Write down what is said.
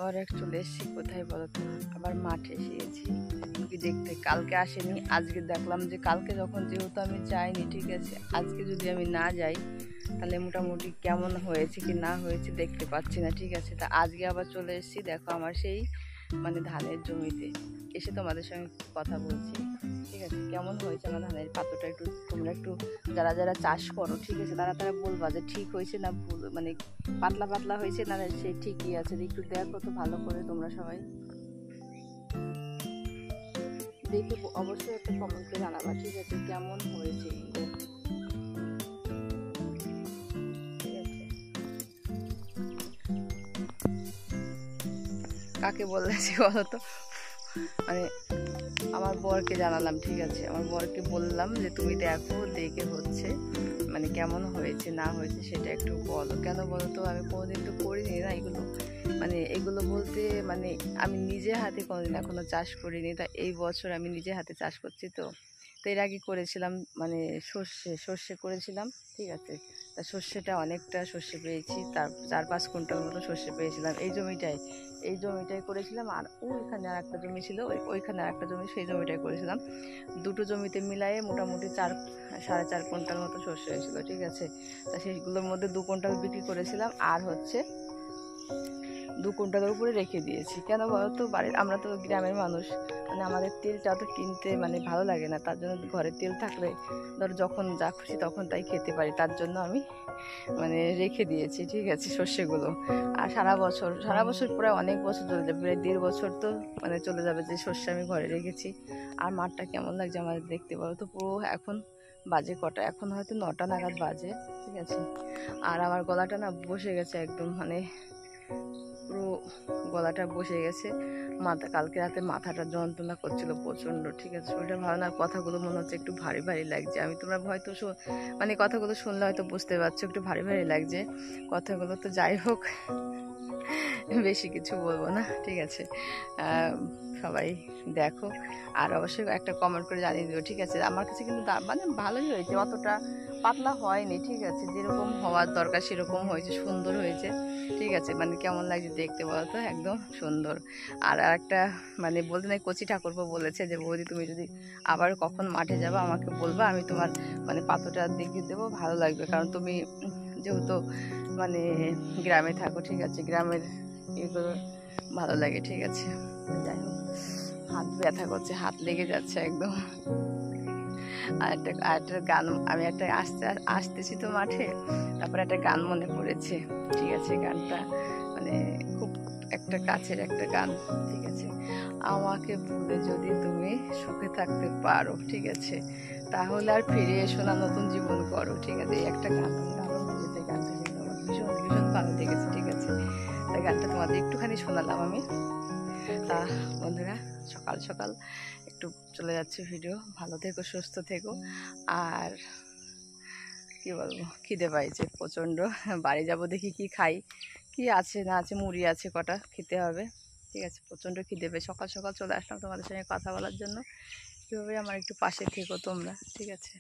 और एक चले एসেছি কোথায় বলো তো, আবার মাঠে এসেছি মুরগি দেখতে। কালকে আসেনি, আজকে দেখলাম যে কালকে যখন যেহেতু আমি যাইনি, ঠিক আছে, আজকে যদি আমি না যাই তাহলে মোটামুটি কেমন হয়েছে কি না হয়েছে দেখতে পাচ্ছি না, ঠিক আছে। তা আজকে আবার চলে এসেছি, দেখো আমার সেই মানে ধানের জমিতে এসে তোমাদের সঙ্গে কথা বলছি, ঠিক আছে। কেমন হয়েছে আমার ধানের পাতাটা একটু তোমরা একটু যারা যারা চাষ করো, ঠিক আছে, তারা তারা বলবা যে ঠিক হয়েছে না ভুল, মানে পাতলা পাতলা হয়েছে না সে ঠিকই আছে, একটু দেখো তো ভালো করে তোমরা সবাই দেখে অবশ্যই একটা কমেন্ট করে জানাবা, ঠিক আছে, কেমন হয়েছে। কাকে বলেছি বলো তো, মানে আমার বরকে জানালাম, ঠিক আছে, আমার বরকে বললাম যে তুমি দেখো দেখে হচ্ছে মানে কেমন হয়েছে না হয়েছে সেটা একটু বলো। কেন বলো তো, আমি কোনোদিন তো করিনি না এগুলো, মানে এগুলো বলতে মানে আমি নিজে হাতে কোনোদিন এখনো চাষ করিনি, তা এই বছর আমি নিজে হাতে চাষ করছি। তো এর আগে করেছিলাম মানে সর্ষে করেছিলাম, ঠিক আছে। তা সর্ষেটা অনেকটা সর্ষে পেয়েছি, তার 4-5 কুইন্টাল মতো সর্ষে পেয়েছিলাম এই জমিটাই করেছিলাম। আর ওইখানে আর একটা জমি ছিল, ওইখানে আর একটা জমি, সেই জমিটাই করেছিলাম। দুটো জমিতে মিলায়ে মোটামুটি 4-4.5 কুইন্টাল মতো সর্ষে হয়েছিল, ঠিক আছে। তা সেইগুলোর মধ্যে 2 কুইন্টাল বিক্রি করেছিলাম, আর হচ্ছে 2 কুইন্টালের উপরে রেখে দিয়েছি। কেন বলো তো, বাড়ির আমরা তো গ্রামের মানুষ, মানে আমাদের তেলটা তো কিনতে মানে ভালো লাগে না, তার জন্য ঘরে তেল থাকলে ধর যখন যা খুশি তখন তাই খেতে পারি, তার জন্য আমি মানে রেখে দিয়েছি, ঠিক আছে, সর্ষেগুলো। আর সারা বছর প্রায় অনেক বছর চলে যাবে, প্রায় 1.5 বছর তো মানে চলে যাবে যে সর্ষে আমি ঘরে রেখেছি। আর মাঠটা কেমন লাগছে আমাদের দেখতে বলো তো, পুরো এখন বাজে কটা, এখন হয়তো 9টা নাগাদ বাজে, ঠিক আছে। আর আমার গলাটা না বসে গেছে একদম, মানে পুরো গলাটা বসে গেছে। কালকে রাতে মাথাটা যন্ত্রণা করছিল প্রচণ্ড, ঠিক আছে, শরীরটা ভালো না, কথাগুলো মনে হচ্ছে একটু ভারী ভারী লাগছে। আমি তোমরা হয়তো মানে কথাগুলো শুনলে হয়তো বুঝতে পারছো একটু ভারী ভারী লাগছে কথাগুলো। তো যাই হোক, বেশি কিছু বলবো না, ঠিক আছে। সবাই দেখো, আর অবশ্যই একটা কমেন্ট করে জানিয়ে দিও, ঠিক আছে। আমার কাছে কিন্তু মানে ভালোই হয়েছে, অতটা পাতলা হয়নি, ঠিক আছে, যেরকম হওয়ার দরকার সেরকম হয়েছে, সুন্দর হয়েছে, ঠিক আছে। মানে কেমন লাগছে দেখতে বলো তো, একদম সুন্দর। আর একটা মানে বলতে নাই, কচি ঠাকুরপো বলেছে যে বৌদি তুমি যদি আবার কখন মাঠে যাবো আমাকে বলবা, আমি তোমার মানে পাথরটা দেখিয়ে দেবো, ভালো লাগবে, কারণ তুমি যেহেতু মানে গ্রামে থাকো, ঠিক আছে, গ্রামের এগুলো ভালো লাগে, ঠিক আছে। যাই হোক, হাত ব্যথা করছে, হাত লেগে যাচ্ছে একদম। আর একটা গান, আমি একটা আসতেছি তো মাঠে, তারপরে একটা গান মনে পড়েছে, ঠিক আছে, গানটা মানে খুব একটা কাছের একটা গান, ঠিক আছে। আমাকে ভুলে যদি তুমি সুখে থাকতে পারো, ঠিক আছে, তাহলে আর ফিরে এসো না, নতুন জীবন করো, ঠিক আছে। এই একটা গান দারুণ লেগেছে, গানটা কিন্তু আমার ভীষণ ভীষণ ভালো লেগেছে, ঠিক আছে। তাই গানটা তোমাদের একটুখানি শোনালাম আমি। তা বন্ধুরা, সকাল সকাল একটু চলে যাচ্ছে ভিডিও, ভালো থেকো, সুস্থ থেকো। আর কি বলবো, খিদে পাইছে প্রচণ্ড, বাড়ি যাব দেখি কি খাই, কি আছে না আছে, মুড়ি আছে কটা, খেতে হবে, ঠিক আছে। প্রচণ্ড খিদে পেয়ে সকাল সকাল চলে আসলাম তোমাদের সঙ্গে কথা বলার জন্য। কীভাবে আমার একটু পাশে থেকো তোমরা, ঠিক আছে।